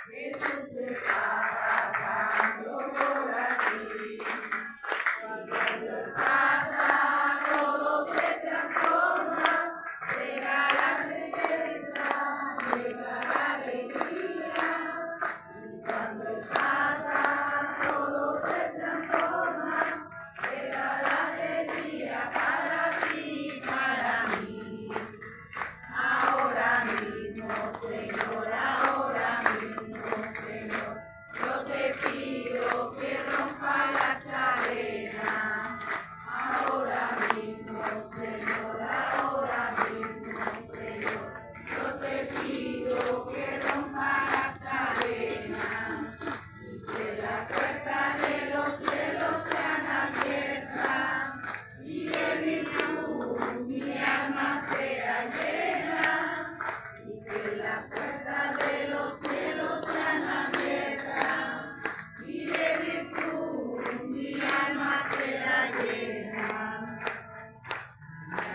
Jesús está pasando por aquí. Cuando pasa, todo se transforma. Llega la certeza, llega la alegría. Y cuando pasa, todo se transforma. Llega la alegría para ti, para mí. Ahora mismo, Señor, ahora mismo, Señor, yo te pido que rompa las cadenas. Ahora mismo, Señor, ahora mismo, Señor, yo te pido que rompa las cadenas. Y que las puertas de los cielos sean abiertas. Y de virtud mi alma sea llena. Y que las puertas de los cielos sean abiertas. Y de virtud mi alma sea llena.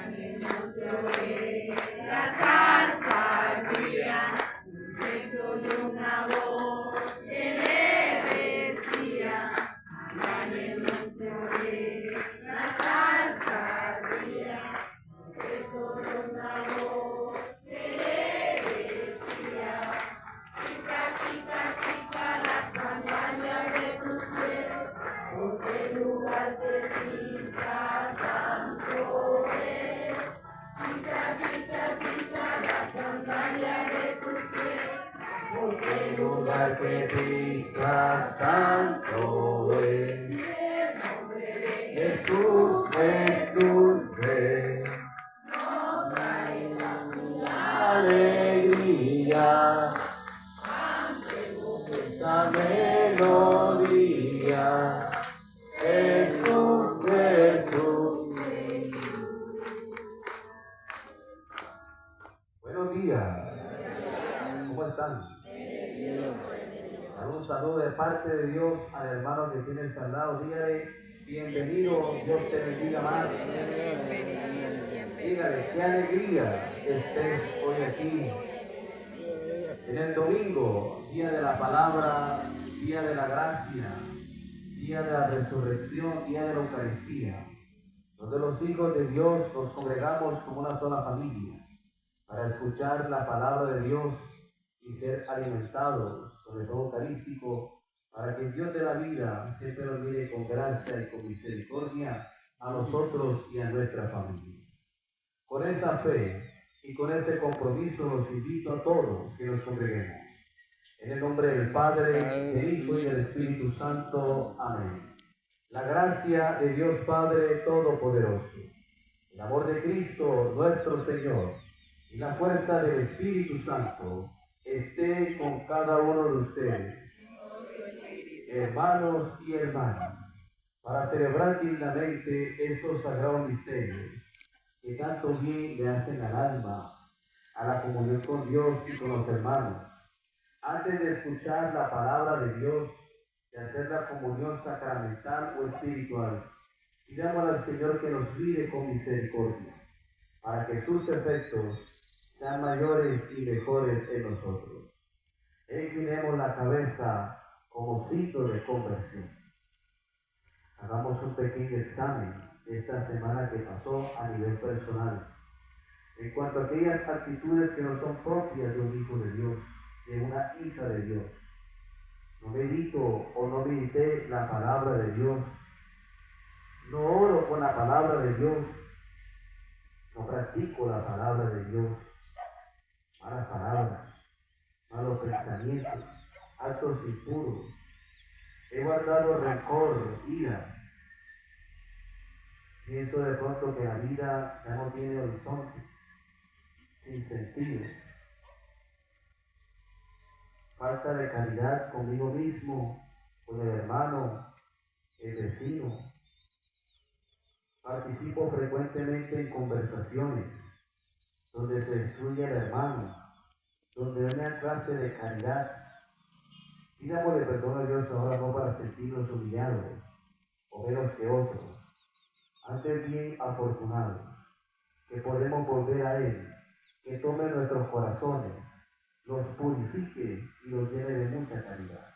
En el monte oré, la zarza ardía, un beso de una voz que le decía. En el monte oré, la zarza ardía, un beso de una voz que le decía. Chica, chica, chica, las sandalias de tus pies, porque el lugar te pisas tanto es. Chica, chica, chica, las sandalias de tus pies, porque el lugar que pisas santo es. Jesús es dulce, no trae la alegría. Esta melodía, Jesús, Jesús. Buenos días, ¿cómo están? Un saludo de parte de Dios al hermano que tienes al lado. Dígale, bienvenido, Dios te bendiga más. Dígale, qué alegría que estés hoy aquí. En el domingo, día de la palabra, día de la gracia, día de la resurrección, día de la Eucaristía, donde los hijos de Dios nos congregamos como una sola familia para escuchar la palabra de Dios y ser alimentados, sobre todo eucarístico, para que el Dios de la vida siempre nos mire con gracia y con misericordia a nosotros y a nuestra familia. Con esa fe y con este compromiso los invito a todos que nos congreguemos. En el nombre del Padre, del Hijo y del Espíritu Santo. Amén. La gracia de Dios Padre Todopoderoso, el amor de Cristo nuestro Señor y la fuerza del Espíritu Santo esté con cada uno de ustedes, hermanos y hermanas, para celebrar dignamente estos sagrados misterios que tanto bien le hacen al alma, a la comunión con Dios y con los hermanos. Antes de escuchar la palabra de Dios, de hacer la comunión sacramental o espiritual, pidamos al Señor que nos mire con misericordia, para que sus efectos sean mayores y mejores en nosotros. Inclinemos la cabeza como signo de conversión. Hagamos un pequeño examen de esta semana que pasó a nivel personal, en cuanto a aquellas actitudes que no son propias de un hijo de Dios, de una hija de Dios. No medito o no medité la palabra de Dios, no oro con la palabra de Dios, no practico la palabra de Dios. Malas palabras, malos pensamientos, actos impuros. He guardado rencor, ira. Pienso de pronto que la vida ya no tiene horizonte, sin sentido. Falta de caridad conmigo mismo, con el hermano, el vecino. Participo frecuentemente en conversaciones donde se destruye el hermano, donde hay una clase de caridad. Pidámosle perdón a Dios ahora no para sentirnos humillados o menos que otros, antes bien afortunados, que podemos volver a Él, que tome nuestros corazones, los purifique y los llene de mucha caridad.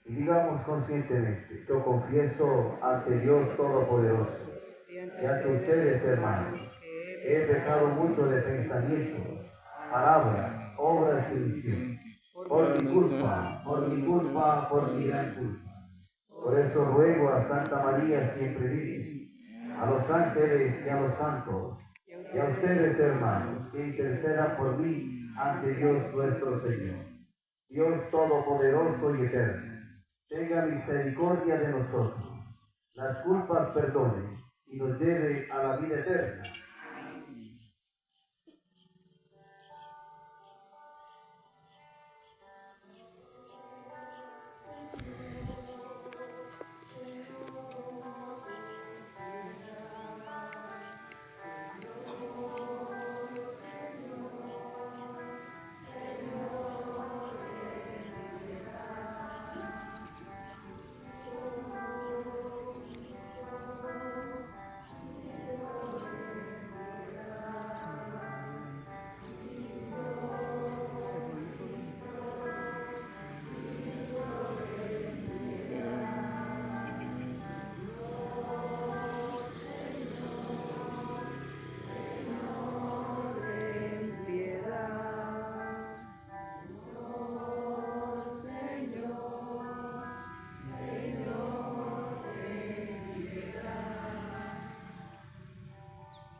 Y digamos conscientemente, yo confieso ante Dios Todopoderoso y ante ustedes, hermanos, que he pecado mucho de pensamientos, palabras, obras y omisión, por mi culpa, por mi gran culpa. Por eso ruego a Santa María siempre Virgen, a los ángeles y a los santos, y a ustedes, hermanos, que intercedan por mí ante Dios nuestro Señor. Dios Todopoderoso y Eterno, tenga misericordia de nosotros, las culpas perdone y nos lleve a la vida eterna.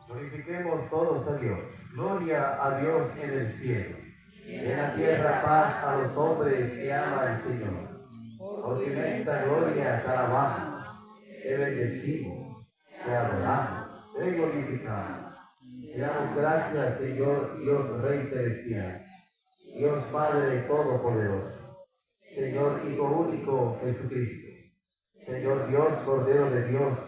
Glorifiquemos todos a Dios. Gloria a Dios en el cielo. Y en la tierra paz a los hombres que aman al Señor. Por tu inmensa gloria te alabamos, te bendecimos, te adoramos, te glorificamos. Te damos gracias, Señor Dios Rey Celestial, Dios Padre Todopoderoso, Señor Hijo único Jesucristo, Señor Dios Cordero de Dios,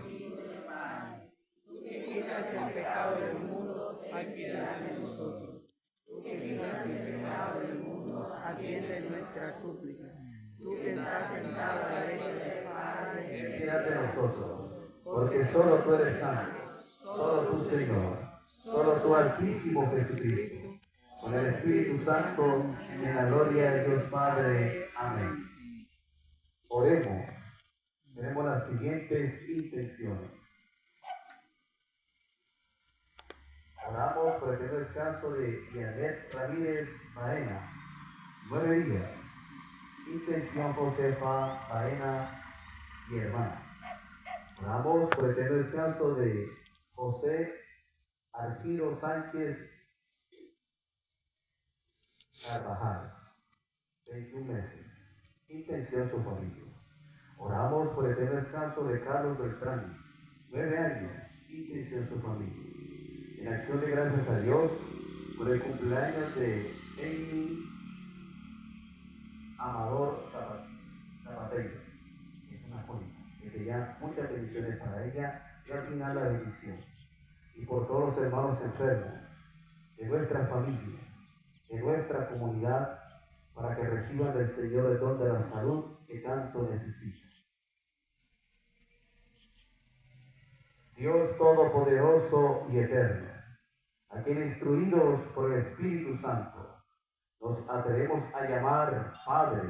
quitas el pecado del mundo, ten piedad de nosotros. Tú que quitas el pecado del mundo, atiende nuestras súplicas. Tú que estás sentado a la derecha del Padre, ten piedad de nosotros, porque solo tú eres santo, solo tú, Señor, solo tú, Altísimo Jesucristo, con el Espíritu Santo, en la gloria de Dios Padre. Amén. Oremos. Tenemos las siguientes intenciones. Oramos por el primer descanso de Yanet Ramírez Baena, 9 días. Intención Josefa Baena y hermana. Oramos por el primer descanso de José Arquiro Sánchez Carvajal, 21 meses. Intención su familia. Oramos por el primer descanso de Carlos Beltrán, 9 años. Intención su familia. En acción de gracias a Dios por el cumpleaños de Amy Amador Zapatero, que es una joven, desde ya muchas bendiciones para ella y al final la bendición. Y por todos los hermanos enfermos, de nuestra familia, de nuestra comunidad, para que reciban del Señor el don de la salud que tanto necesitan. Dios Todopoderoso y Eterno, a quien instruidos por el Espíritu Santo nos atrevemos a llamar Padre,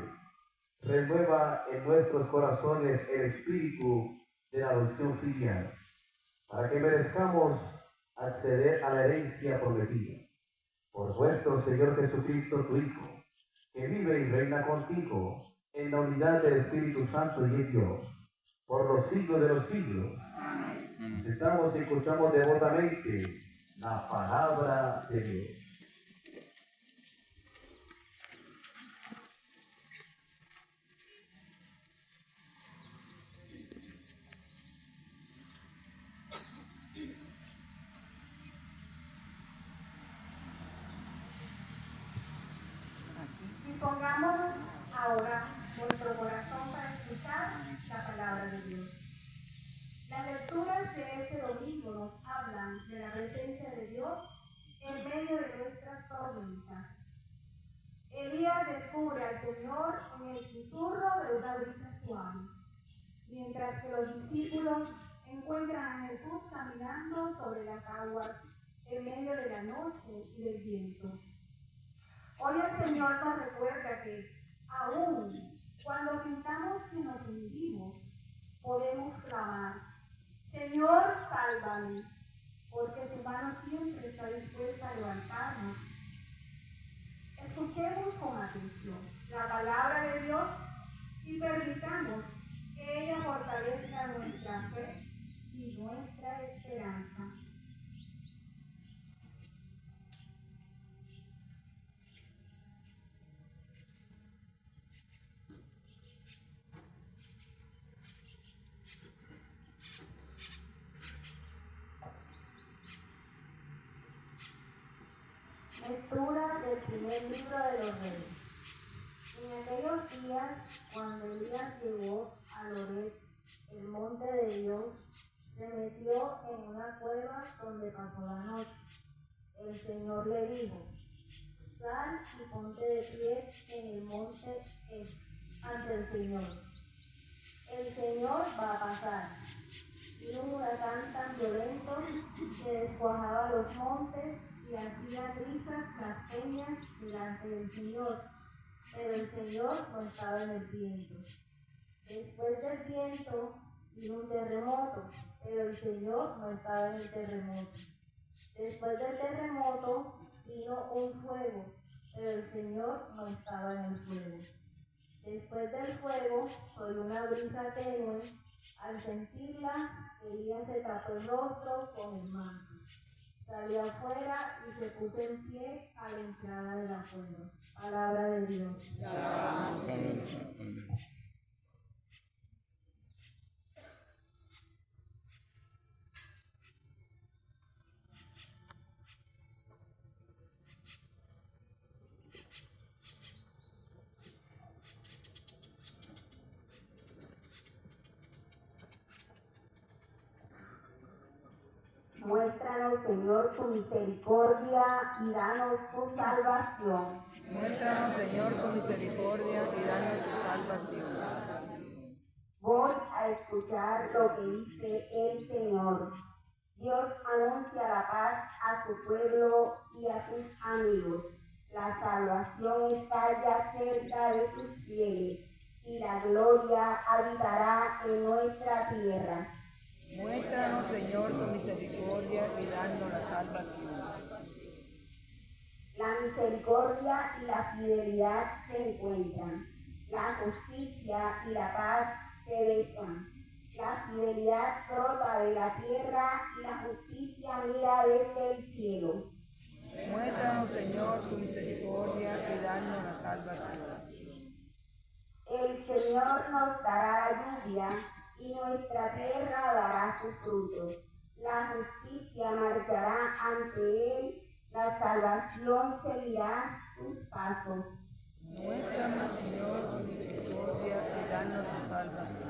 renueva en nuestros corazones el espíritu de la adopción filial, para que merezcamos acceder a la herencia prometida. Por nuestro Señor Jesucristo, tu Hijo, que vive y reina contigo en la unidad del Espíritu Santo y en Dios, por los siglos de los siglos. Nos sentamos y escuchamos devotamente la palabra de Dios. Dispongámonos ahora nuestro corazón para escuchar la palabra de Dios. Las lecturas de este domingo nos hablan de la presencia de Dios en medio de nuestras tormentas. Elías descubre al Señor en el susurro de una brisa suave, mientras que los discípulos encuentran a Jesús caminando sobre las aguas en medio de la noche y del viento. Hoy el Señor nos recuerda que aún cuando sintamos que nos hundimos, podemos clamar: Señor, sálvame, porque su mano siempre está dispuesta a levantarnos. Escuchemos con atención la palabra de Dios y permitamos que ella fortalezca nuestra fe y nuestra esperanza. Lectura del primer libro de los Reyes. En aquellos días, cuando Elías llegó a Loret, el monte de Dios, se metió en una cueva donde pasó la noche. El Señor le dijo: sal y ponte de pie en el monte ante el Señor. El Señor va a pasar. Y un huracán tan violento que descuajaba los montes y hacía trizas las peñas delante del Señor, pero el Señor no estaba en el viento. Después del viento vino un terremoto, pero el Señor no estaba en el terremoto. Después del terremoto vino un fuego, pero el Señor no estaba en el fuego. Después del fuego oyó una brisa tenue. Al sentirla, Elías se tapó el rostro con el manto. Salió afuera y se puso en pie a la entrada de la cueva. Palabra de Dios. Muéstranos, Señor, tu misericordia y danos tu salvación. Muéstranos, Señor, tu misericordia y danos tu salvación. Voy a escuchar lo que dice el Señor. Dios anuncia la paz a su pueblo y a sus amigos. La salvación está ya cerca de sus fieles y la gloria habitará en nuestra tierra. Muéstranos, Señor, tu misericordia y danos la salvación. La misericordia y la fidelidad se encuentran. La justicia y la paz se besan. La fidelidad brota de la tierra y la justicia mira desde el cielo. Muéstranos, Señor, tu misericordia y danos la salvación. El Señor nos dará la lluvia y nuestra tierra dará su fruto. La justicia marchará ante él, la salvación seguirá sus pasos. Muéstranos, Señor, tu misericordia y danos tu salvación.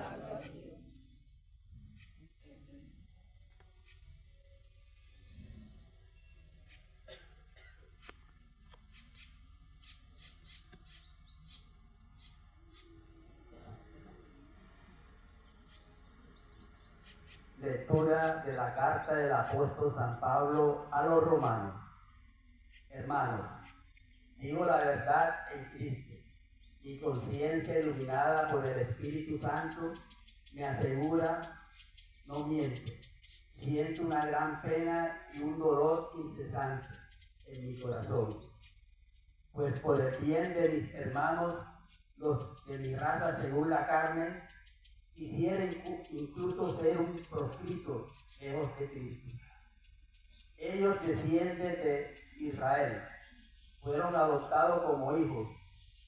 Lectura de la carta del apóstol San Pablo a los romanos. Hermanos, digo la verdad en Cristo. Mi conciencia iluminada por el Espíritu Santo me asegura, no miento. Siento una gran pena y un dolor incesante en mi corazón. Pues por el bien de mis hermanos, los de mi raza según la carne, quisiera incluso ser un proscrito lejos de Cristo. Ellos descienden de Israel, fueron adoptados como hijos,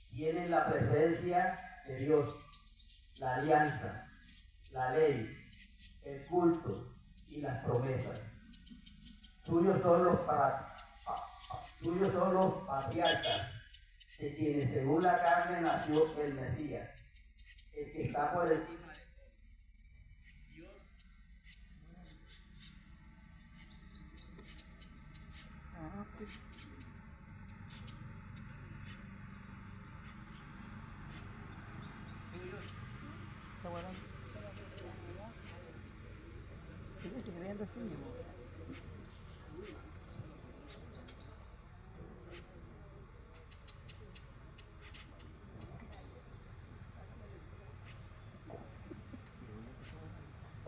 tienen la presencia de Dios, la alianza, la ley, el culto y las promesas. Suyos son los patriarcas, de quienes según la carne nació el Mesías, el que está por encima.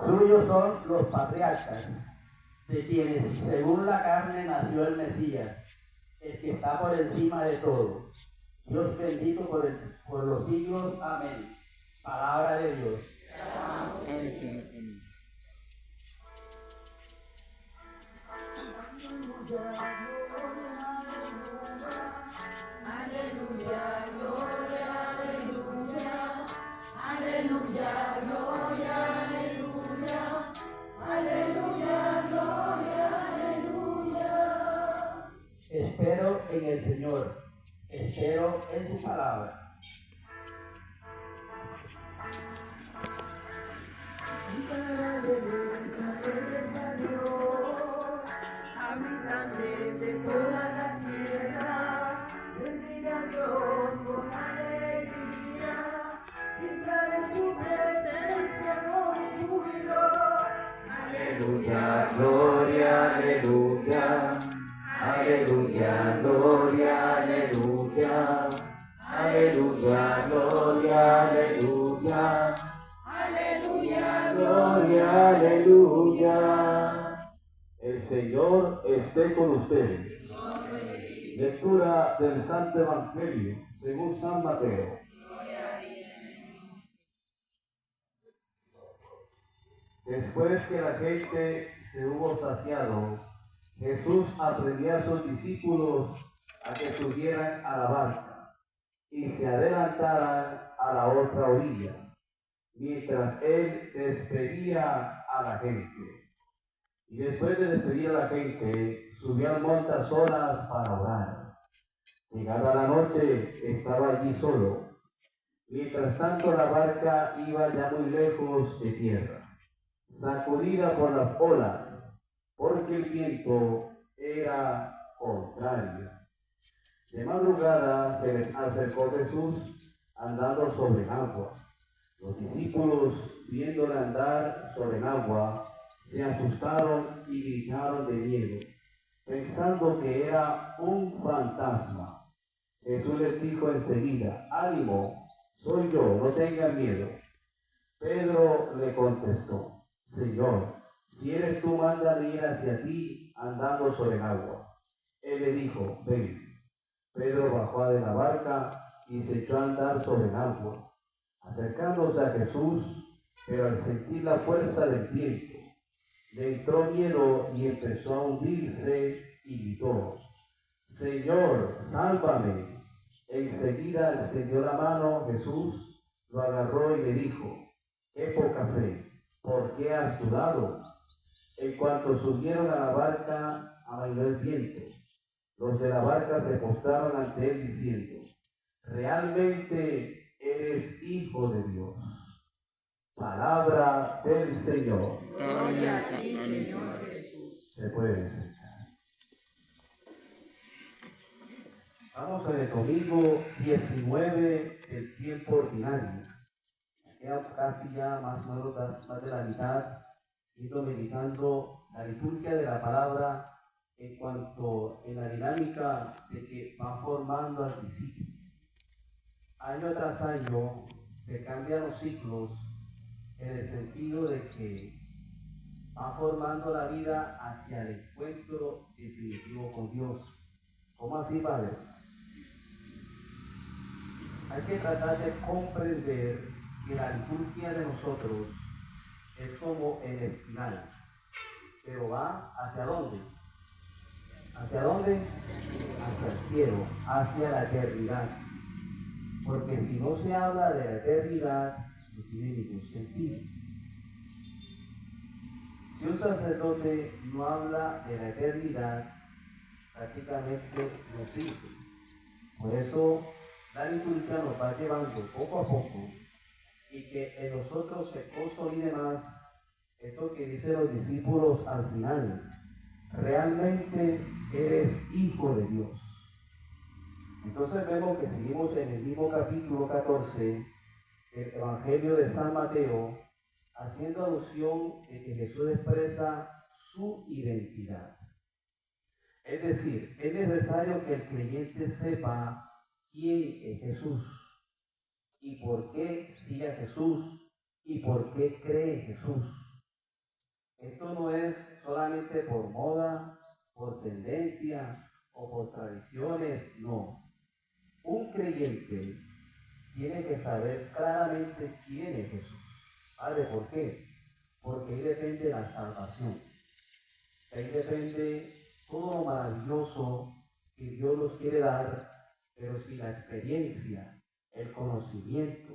Suyos son los patriarcas, de quienes según la carne nació el Mesías, el que está por encima de todo. Dios bendito por los siglos. Amén. Palabra de Dios. Amén, Señor. Amén. Aleluya, gloria, aleluya. Aleluya, gloria, aleluya. Aleluya, gloria, aleluya. Espero en el Señor, espero en su palabra. Habitantes de toda la tierra, bendiga a Dios con alegría, entra en su presencia con júbilo. Aleluya, gloria, aleluya. Aleluya, gloria, aleluya. Aleluya, gloria, aleluya. Aleluya, gloria, aleluya. El Señor esté con ustedes. Lectura del Santo Evangelio según San Mateo. Después que la gente se hubo saciado, Jesús aprendió a sus discípulos a que subieran a la barca y se adelantaran a la otra orilla, mientras él despedía a la gente. Y después de despedir a la gente, subió al monte a solas para orar. Llegada la noche, estaba allí solo. Mientras tanto, la barca iba ya muy lejos de tierra, sacudida por las olas, porque el viento era contrario. De madrugada se les acercó Jesús andando sobre el agua. Los discípulos, viéndole andar sobre el agua, se asustaron y gritaron de miedo, pensando que era un fantasma. Jesús les dijo enseguida: ánimo, soy yo, no tengan miedo. Pedro le contestó: Señor, si eres tú, mándame ir hacia ti andando sobre el agua. Él le dijo: ven. Pedro bajó de la barca y se echó a andar sobre el agua, acercándose a Jesús, pero al sentir la fuerza del viento, le entró miedo y empezó a hundirse y gritó: Señor, sálvame. Enseguida extendió la mano Jesús, lo agarró y le dijo: qué poca fe, ¿por qué has dudado? En cuanto subieron a la barca, amainó el viento. Los de la barca se postraron ante él diciendo: realmente eres hijo de Dios. Palabra del Señor. Gloria a ti, Señor Jesús. Se puede sentar. Vamos en el domingo 19 del tiempo ordinario. Queda casi ya más o menos más de la mitad, ido meditando la liturgia de la palabra en cuanto en la dinámica de que va formando al discípulo. Año tras año se cambian los ciclos en el sentido de que va formando la vida hacia el encuentro definitivo con Dios. ¿Cómo así, Padre? Hay que tratar de comprender que la liturgia de nosotros es como el espiral, pero va ¿hacia dónde? ¿Hacia dónde? Hacia el cielo, hacia la eternidad. Porque si no se habla de la eternidad, no tiene ningún sentido. Si un sacerdote no habla de la eternidad, prácticamente no sirve. Por eso la liturgia nos va llevando poco a poco y que en nosotros se consolide más esto que dicen los discípulos al final: realmente eres hijo de Dios. Entonces vemos que seguimos en el mismo capítulo 14 del Evangelio de San Mateo, haciendo alusión de que Jesús expresa su identidad. Es decir, es necesario que el creyente sepa quién es Jesús y por qué sigue a Jesús y por qué cree en Jesús. Esto no es solamente por moda, por tendencia o por tradiciones, no. Un creyente tiene que saber claramente quién es Jesús. Padre, ¿por qué? Porque ahí depende la salvación. Ahí depende todo lo maravilloso que Dios nos quiere dar, pero si la experiencia, el conocimiento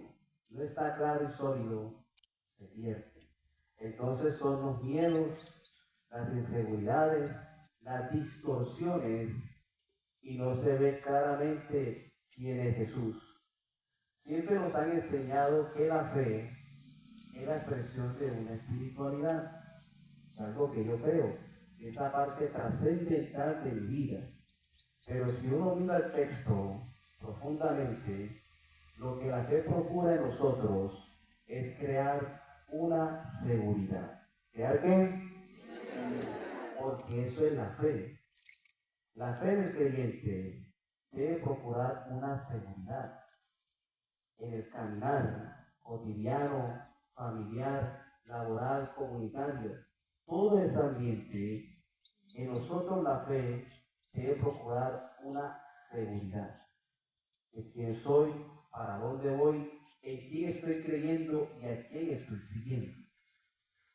no está claro y sólido, se pierde. Entonces son los miedos, las inseguridades, las distorsiones y no se ve claramente quién es Jesús. Siempre nos han enseñado que la fe es la expresión de una espiritualidad, algo que yo creo, esa parte trascendental de mi vida. Pero si uno mira el texto profundamente, lo que la fe procura en nosotros es crear una seguridad. ¿Crear qué? Porque eso es la fe. La fe del creyente debe procurar una seguridad en el caminar cotidiano, familiar, laboral, comunitario. Todo ese ambiente, en nosotros la fe debe procurar una seguridad de quién soy, para dónde voy, en quién estoy creyendo y a quién estoy siguiendo.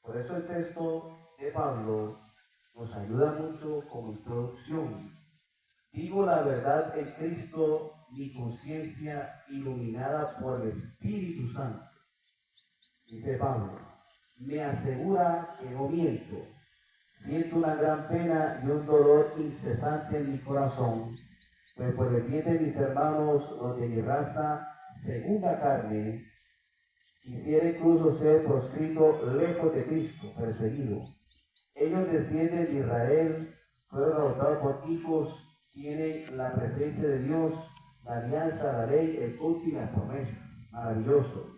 Por eso el texto de Pablo nos ayuda mucho como introducción. Digo la verdad en Cristo, mi conciencia iluminada por el Espíritu Santo. Dice Pablo, me asegura que no miento. Siento una gran pena y un dolor incesante en mi corazón, pues por el bien de mis hermanos, los de mi raza, según la carne, quisiera incluso ser proscrito lejos de Cristo, perseguido. Ellos descienden de Israel, fueron adoptados por hijos, tienen la presencia de Dios, la alianza, la ley, el culto y la promesa. Maravilloso.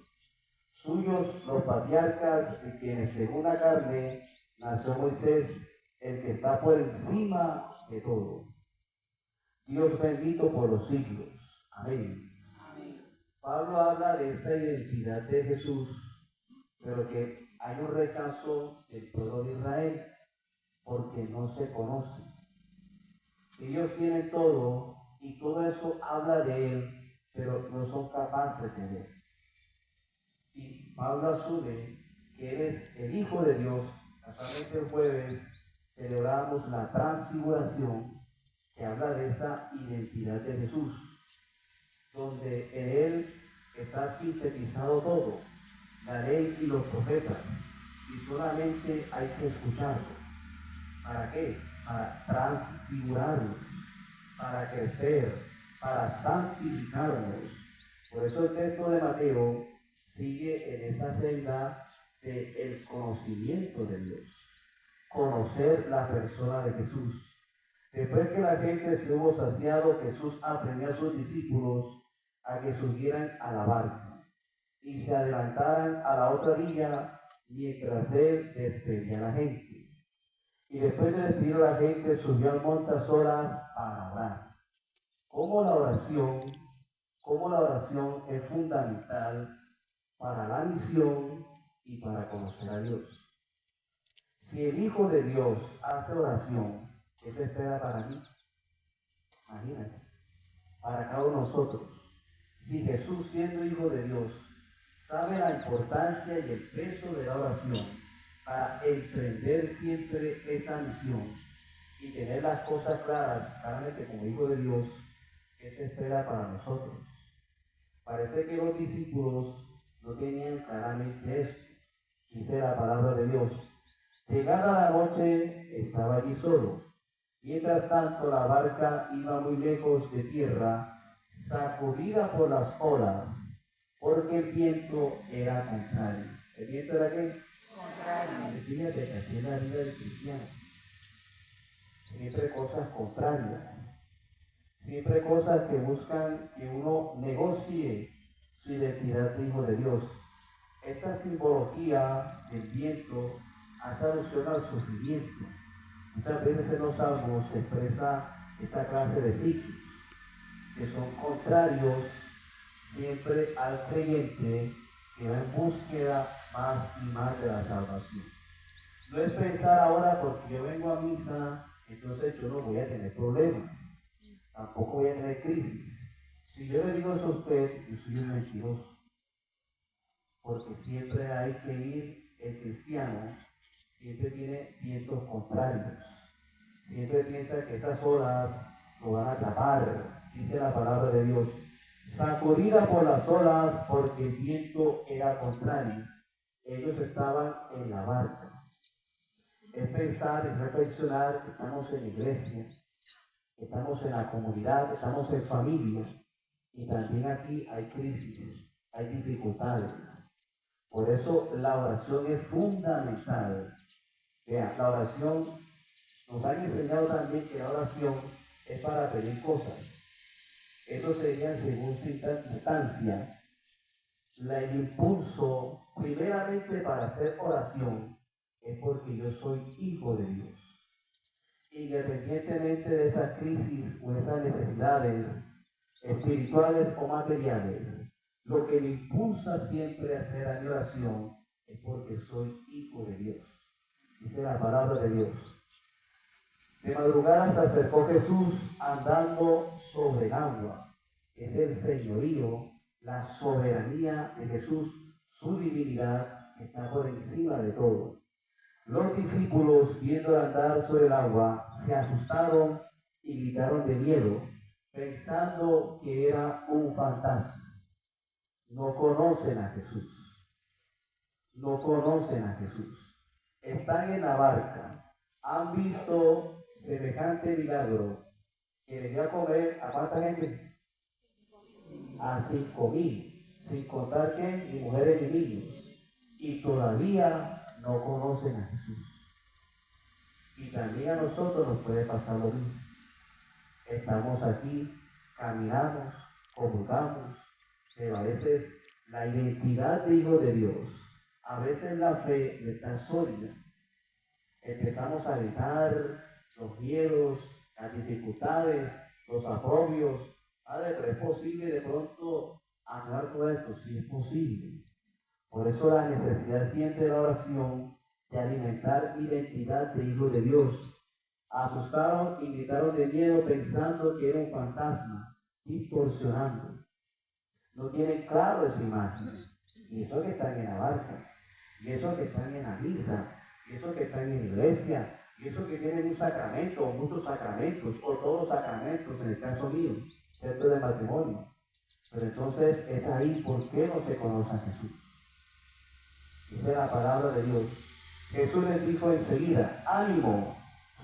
Suyos los patriarcas, de quienes según la carne nació Moisés, el que está por encima de todo. Dios bendito por los siglos. Amén. Pablo habla de esa identidad de Jesús, pero que hay un rechazo del pueblo de Israel porque no se conoce. Ellos tienen todo y todo eso habla de él, pero no son capaces de ver. Y Pablo asume que él es el Hijo de Dios. Casualmente el jueves celebramos la transfiguración, que habla de esa identidad de Jesús, donde en él está sintetizado todo, la ley y los profetas, y solamente hay que escucharlo. ¿Para qué? Para transfigurarnos, para crecer, para santificarnos. Por eso el texto de Mateo sigue en esa senda del conocimiento de Dios, conocer la persona de Jesús. Después que la gente se hubo saciado, Jesús aprendió a sus discípulos a que subieran a la barca y se adelantaran a la otra orilla mientras él despedía a la gente. Y después de despedir a la gente, subió al monte a solas para orar. Como la oración es fundamental para la misión y para conocer a Dios. Si el Hijo de Dios hace oración, ¿qué se espera para mí? Imagínate, para cada uno de nosotros. Si Jesús, siendo Hijo de Dios, sabe la importancia y el peso de la oración para emprender siempre esa misión y tener las cosas claras, claramente como Hijo de Dios, ¿qué se espera para nosotros? Parece que los discípulos no tenían claramente esto. Dice la palabra de Dios. Llegada la noche, estaba allí solo. Mientras tanto, la barca iba muy lejos de tierra, sacudida por las olas, porque el viento era contrario. ¿El viento era qué? Contrario. Fíjate que así es la vida del cristiano. Siempre cosas contrarias. Siempre cosas que buscan que uno negocie su identidad de hijo de Dios. Esta simbología del viento hace alusión al sufrimiento. Muchas veces en los salmos se expresa esta clase de ciclos que son contrarios siempre al creyente que va en búsqueda más y más de la salvación. No es pensar ahora porque yo vengo a misa, entonces yo no voy a tener problemas, tampoco voy a tener crisis. Si yo le digo eso a usted, yo soy un mentiroso, porque siempre hay que ir, el cristiano siempre tiene vientos contrarios, siempre piensa que esas olas lo van a atrapar, dice la palabra de Dios, sacudida por las olas porque el viento era contrario. Ellos estaban en la barca. Es pensar, es reflexionar que estamos en la iglesia, que estamos en la comunidad, que estamos en familia, y también aquí hay crisis, hay dificultades. Por eso la oración es fundamental. Vean, la oración, nos han enseñado también que la oración es para pedir cosas. Eso sería en segunda instancia el impulso, primeramente para hacer oración, es porque yo soy hijo de Dios. Independientemente de esas crisis o esas necesidades espirituales o materiales, lo que me impulsa siempre a hacer la oración es porque soy hijo de Dios. Dice la palabra de Dios. De madrugada se acercó Jesús andando sobre el agua. Es el señorío, la soberanía de Jesús, su divinidad está por encima de todo. Los discípulos, viendo andar sobre el agua, se asustaron y gritaron de miedo, pensando que era un fantasma. No conocen a Jesús. No conocen a Jesús. Están en la barca. Han visto semejante milagro que le dio a comer a cuánta gente, a 5,000, sin contar que ni mujeres ni niños, y todavía no conocen a Jesús. Y también a nosotros nos puede pasar lo mismo. Estamos aquí, caminamos, comulgamos, pero a veces la identidad de hijo de Dios, a veces la fe no está sólida. Empezamos a evitar los miedos, las dificultades, los aprobios. Padre, pero es posible de pronto anular todo esto, sí es posible. Por eso la necesidad siempre de la oración, de alimentar identidad de hijo de Dios. Asustaron y gritaron de miedo pensando que era un fantasma, distorsionando. No tienen claro esa imagen. Y eso que están en la barca, y eso que están en la misa, y eso que están en la iglesia, y eso que tienen un sacramento, o muchos sacramentos, o todos los sacramentos, en el caso mío, centro de matrimonio. Pero entonces es ahí, ¿por qué no se conoce a Jesús? Dice la palabra de Dios. Jesús les dijo enseguida, ánimo,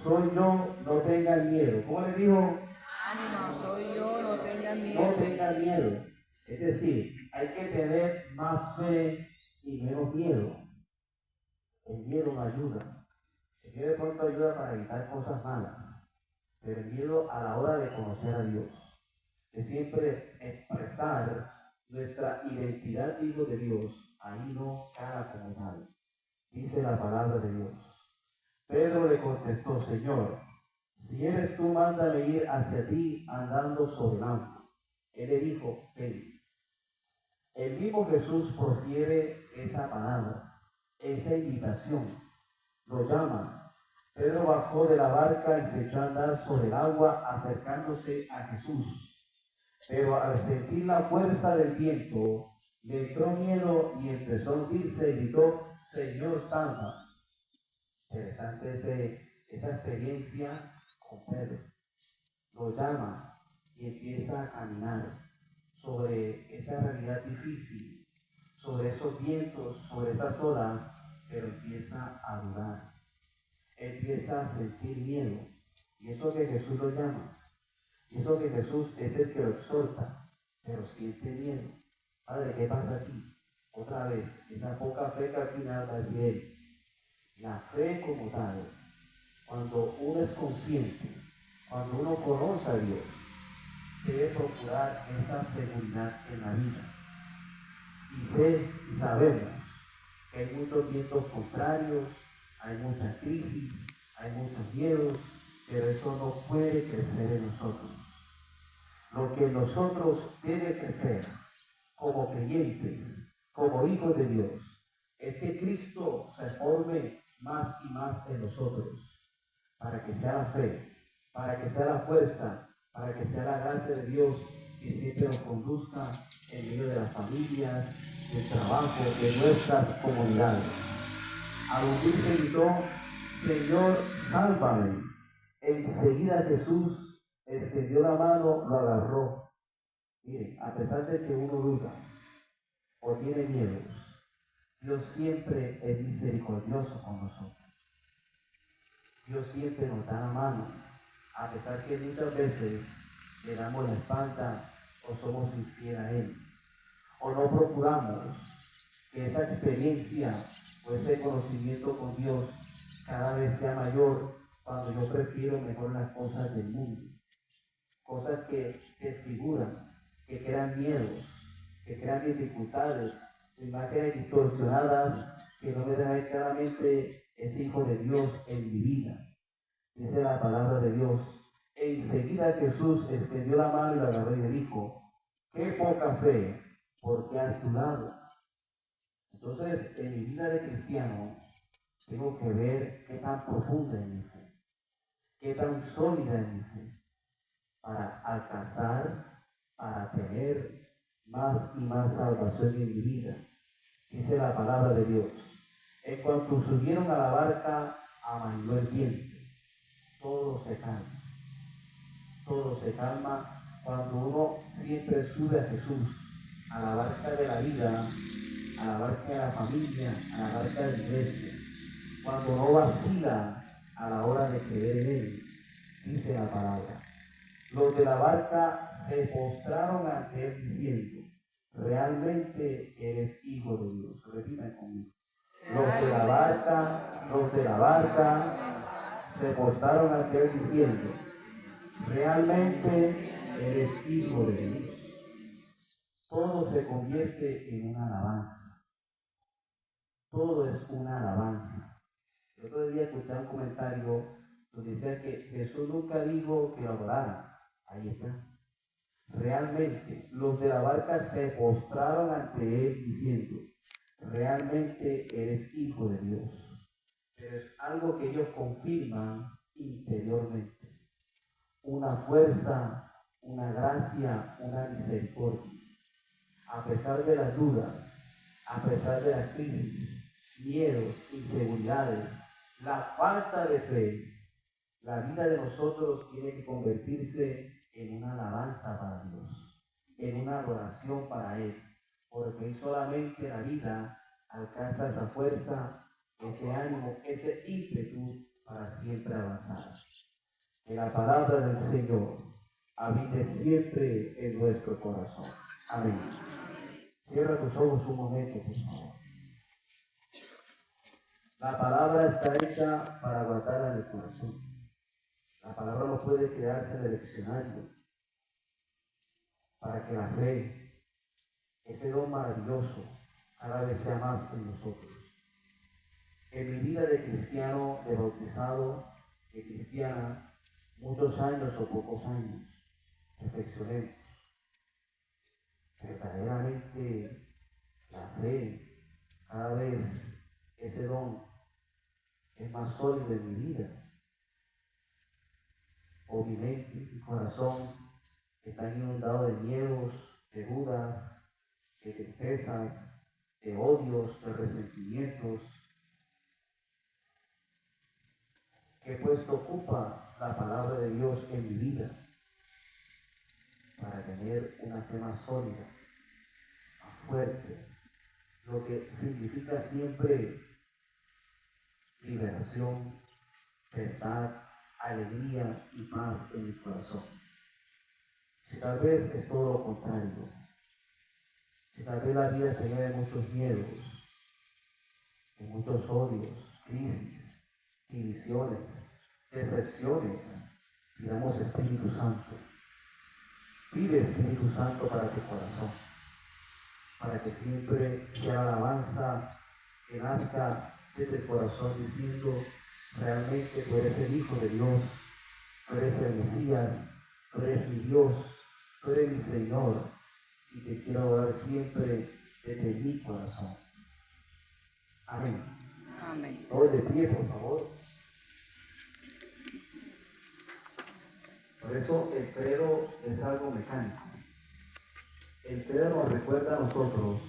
soy yo, no tengan miedo. ¿Cómo les dijo? Ánimo, soy yo, no tengan miedo. No tengan miedo. Es decir, hay que tener más fe y menos miedo. El miedo no ayuda. El miedo de pronto ayuda para evitar cosas malas. Pero el miedo a la hora de conocer a Dios, de siempre expresar nuestra identidad de hijo de Dios, ahí no cara como tal. Dice la palabra de Dios. Pedro le contestó, Señor, si eres tú, mándame ir hacia ti andando sobre el agua. Él le dijo, ven. El mismo Jesús profiere esa palabra, esa invitación. Lo llama. Pedro bajó de la barca y se echó a andar sobre el agua acercándose a Jesús. Pero al sentir la fuerza del viento, le entró miedo y empezó a hundirse y gritó, Señor, salva. Interesante esa experiencia con Pedro. Lo llama y empieza a caminar sobre esa realidad difícil, sobre esos vientos, sobre esas olas, pero empieza a dudar. Empieza a sentir miedo. Y eso que Jesús lo llama, y eso que Jesús es el que lo exhorta, pero siente miedo. Padre, ¿qué pasa aquí? Otra vez, esa poca fe que al final va a decir él. La fe como tal, cuando uno es consciente, cuando uno conoce a Dios, debe procurar esa seguridad en la vida. Y sabemos que hay muchos vientos contrarios, hay muchas crisis, hay muchos miedos, pero eso no puede crecer en nosotros. Lo que en nosotros debe crecer como creyentes, como hijos de Dios, es que Cristo se forme más y más en nosotros, para que sea la fe, para que sea la fuerza, para que sea la gracia de Dios que siempre nos conduzca en medio de las familias, del trabajo, de nuestras comunidades. Al hundirse gritó, Señor, sálvame. Enseguida Jesús extendió la mano, lo agarró. Miren, a pesar de que uno duda o tiene miedo, Dios siempre es misericordioso con nosotros. Dios siempre nos da la mano, a pesar que muchas veces le damos la espalda o somos infieles a Él, o no procuramos que esa experiencia o ese conocimiento con Dios cada vez sea mayor cuando yo prefiero mejor las cosas del mundo, cosas que desfiguran, que crean miedos, que crean dificultades, imágenes distorsionadas que no me dejan ver claramente ese Hijo de Dios en mi vida. Dice la palabra de Dios. Enseguida Jesús extendió la mano y la agarró y le dijo, qué poca fe, porque has dudado. Entonces, en mi vida de cristiano, tengo que ver qué tan profunda es mi fe, qué tan sólida es mi fe, para alcanzar, para tener más y más salvación en mi vida. Dice la palabra de Dios. En cuanto subieron a la barca, amainó el viento. Todo se calma. Todo se calma cuando uno siempre sube a Jesús, a la barca de la vida, a la barca de la familia, a la barca de la iglesia. Cuando no vacila a la hora de creer en Él, dice la palabra. Los de la barca se postraron ante Él diciendo, realmente eres Hijo de Dios. Repiten conmigo. Los de la barca se postraron ante Él diciendo, realmente eres Hijo de Dios. Todo se convierte en una alabanza. Todo es una alabanza. El otro día escuché un comentario donde decía que Jesús nunca dijo que lo adoraran. Ahí está. Realmente, los de la barca se postraron ante Él diciendo, realmente eres Hijo de Dios. Pero es algo que ellos confirman interiormente. Una fuerza, una gracia, una misericordia. A pesar de las dudas, a pesar de las crisis, miedos, inseguridades, la falta de fe, la vida de nosotros tiene que convertirse en una alabanza para Dios, en una adoración para Él, porque solamente la vida alcanza esa fuerza, ese ánimo, ese ímpetu para siempre avanzar. Que la palabra del Señor habite siempre en nuestro corazón. Amén. Cierra tus ojos un momento, por favor. La palabra está hecha para guardarla en el corazón. La palabra no puede quedarse en el diccionario. Para que la fe, ese don maravilloso, cada vez sea más en nosotros. En mi vida de cristiano, de bautizado, de cristiana, muchos años o pocos años, reflexionemos. Verdaderamente la fe, cada vez ese don es más sólido en mi vida. O mi mente, mi corazón están inundados de miedos, de dudas, de tristezas, de odios, de resentimientos. ¿Qué puesto ocupa la palabra de Dios en mi vida? Para tener una fe más sólida, más fuerte, lo que significa siempre liberación, verdad, alegría y paz en mi corazón. Si tal vez es todo lo contrario, si tal vez la vida se llena de muchos miedos, de muchos odios, crisis, divisiones, decepciones, pidamos Espíritu Santo. Pide Espíritu Santo para tu corazón, para que siempre sea la alabanza que nazca desde el corazón diciendo, realmente tú eres el Hijo de Dios, tú eres el Mesías, tú eres mi Dios, tú eres mi Señor, y te quiero adorar siempre desde mi corazón. Amén. Amén. Todos de pie, por favor. Por eso el credo es algo mecánico. El credo nos recuerda a nosotros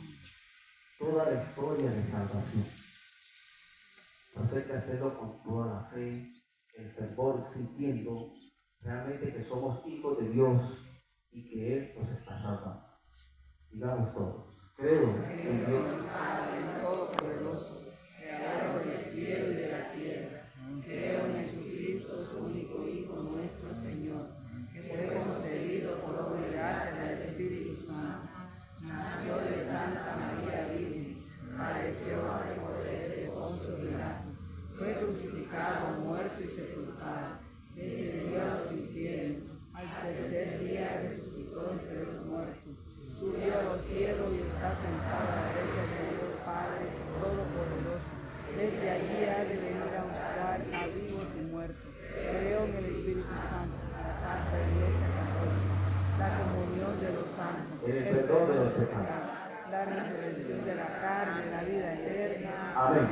toda la historia de salvación. Entonces hay que hacerlo con toda la fe, el fervor, sintiendo realmente que somos hijos de Dios y que Él nos está salvando. Digamos todos, creo en Dios Padre Todopoderoso, Creador del cielo y de la tierra. Creo en Jesucristo, su único Hijo, nuestro Señor, que fue concebido por obra y gracia del Espíritu Santo. Nació de Santa María Virgen, padeció bajo el poder de Poncio Pilato, fue crucificado, muerto y sepultado, descendió a los infiernos, al tercer día resucitó entre los muertos, subió a los cielos y está sentado a la derecha de Dios Padre Todopoderoso. Desde allí ha de venir a juzgar a vivos y muertos. Creo en el Espíritu Santo, la Santa Iglesia Católica, la comunión de los santos, el perdón de los pecados. la resurrección de la carne, la vida eterna. Amén.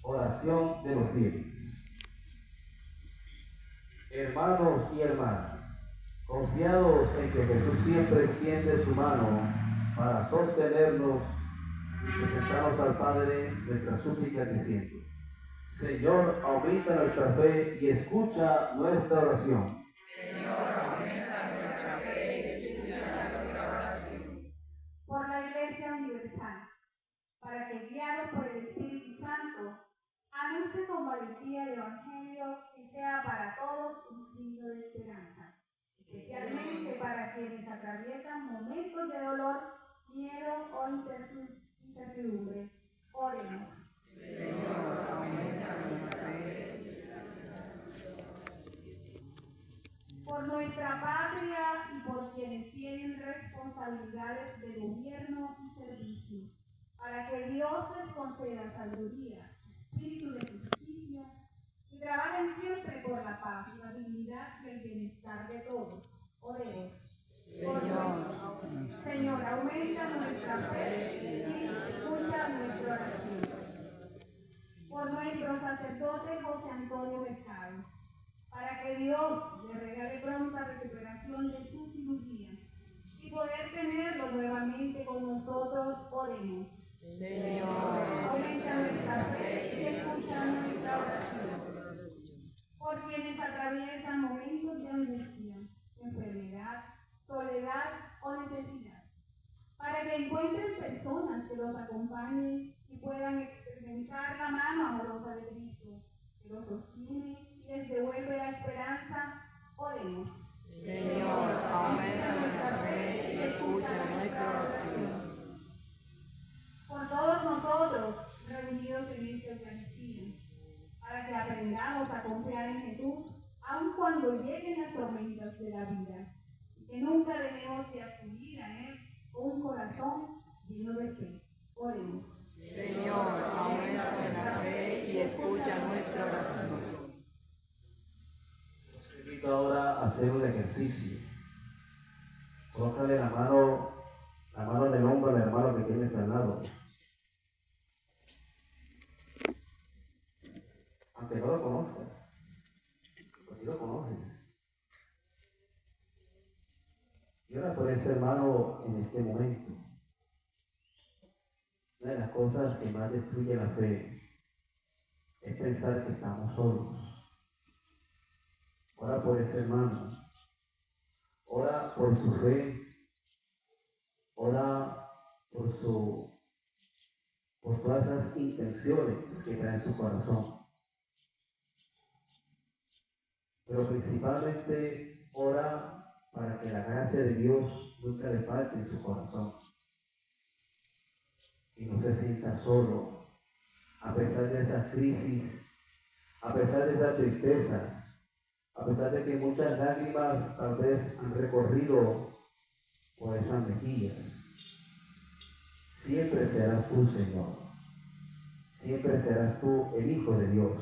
Oración de los fieles. Hermanos y hermanas, confiados en que Jesús siempre extiende su mano para sostenernos, presentamos al Padre nuestra súplica diciendo: Señor, aumenta nuestra fe y escucha nuestra oración. Por la Iglesia Universal, para que, guiados por el Espíritu Santo, anuncie con valentía el Evangelio y sea para todos un signo de esperanza, especialmente para quienes atraviesan momentos de dolor, miedo o incertidumbre. Oremos. Señor, aumenta nuestra fe. Por nuestra patria y por quienes tienen responsabilidades de gobierno y servicio, para que Dios les conceda sabiduría, espíritu de justicia y trabajen siempre por la paz, la dignidad y el bienestar de todos. Oremos. Señor, aumenta nuestra fe y escucha nuestra oración. Por nuestro sacerdote José Antonio Mercado, para que Dios le regale pronta recuperación de su cirugía y poder tenerlo nuevamente con nosotros. Oremos. Señor, Aumenta nuestra fe y escucha nuestra oración. Por quienes atraviesan momentos de angustia, enfermedad, soledad o necesidad, para que encuentren personas que los acompañen y puedan experimentar la mano amorosa de Cristo, que los sostiene y les devuelve la esperanza. Oremos. Señor, aumenta nuestra fe y escucha nuestra oración. Por todos nosotros reunidos en esta Eucaristía, para que aprendamos a confiar en Jesús, aun cuando lleguen las tormentas de la vida, y que nunca debemos de acudir a Él con un corazón lleno de fe. Oremos. Señor, aumenta nuestra fe y escucha nuestra oración. Os invito ahora a hacer un ejercicio. Colócale la mano en el hombro al hermano que tienes al lado. Aunque no lo conozcas, pues sí lo conoces. Y ora por ese hermano en este momento. Una de las cosas que más destruye la fe es pensar que estamos solos. Ora por ese hermano. Ora por su fe. Ora por todas esas intenciones que trae en su corazón. Pero principalmente ora para que la gracia de Dios nunca le falte en su corazón. Y no se sienta solo, a pesar de esas crisis, a pesar de esas tristezas, a pesar de que muchas lágrimas tal vez han recorrido por esas mejillas. Siempre serás tú, Señor. Siempre serás tú el Hijo de Dios,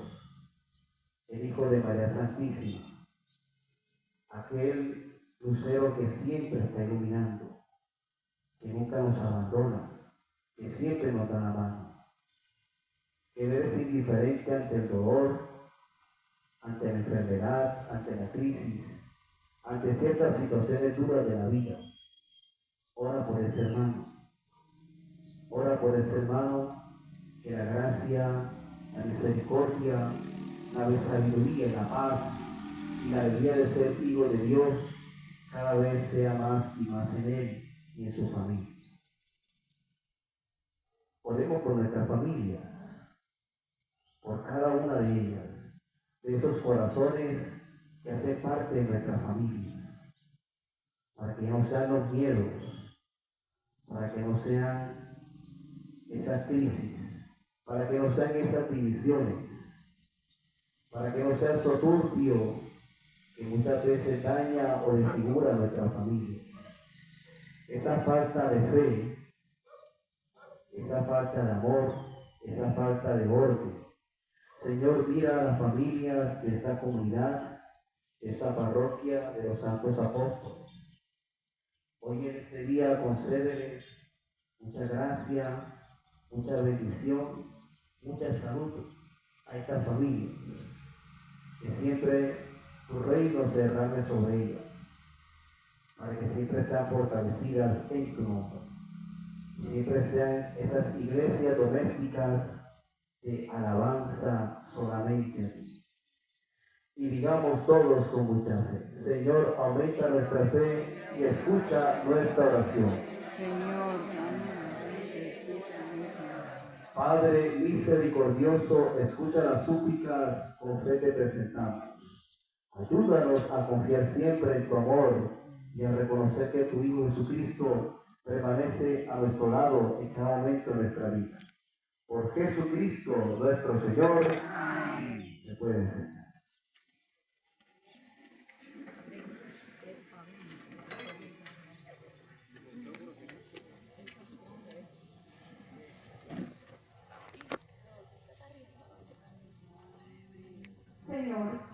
el Hijo de María Santísima, aquel lucero que siempre está iluminando, que nunca nos abandona, que siempre nos da la mano. que no eres indiferente ante el dolor, ante la enfermedad, ante la crisis, ante ciertas situaciones duras de la vida. Ora por ese hermano. Ora por ese hermano, que la gracia, la misericordia, la sabiduría, la paz y la alegría de ser hijo de Dios cada vez sea más y más en él y en su familia. Oremos por nuestra familia, por cada una de ellas, de esos corazones que hacen parte de nuestra familia, para que no sean los miedos, para que no sean esas crisis, para que no sean esas divisiones, para que no sea el soturbio que muchas veces daña o desfigura nuestra familia. Esa falta de fe, esa falta de amor, esa falta de orden. Señor, mira a las familias de esta comunidad, de esta parroquia de los santos apóstoles. Hoy en este día concédeles mucha gracia, mucha bendición, mucha salud a esta familia. Que siempre tu reino se derrame sobre ellas, para que siempre sean fortalecidas en tu nombre. Siempre sean esas iglesias domésticas de alabanza solamente a ti. Y digamos todos con mucha fe: Señor, aumenta nuestra fe y escucha nuestra oración. Señor, dame la fe que escucha nuestra oración. Padre misericordioso, escucha las súplicas con fe que presentamos. Ayúdanos a confiar siempre en tu amor y a reconocer que tu Hijo Jesucristo permanece a nuestro lado en cada momento de nuestra vida. Por Jesucristo nuestro Señor. Amén. Se puede enseñar. Señor,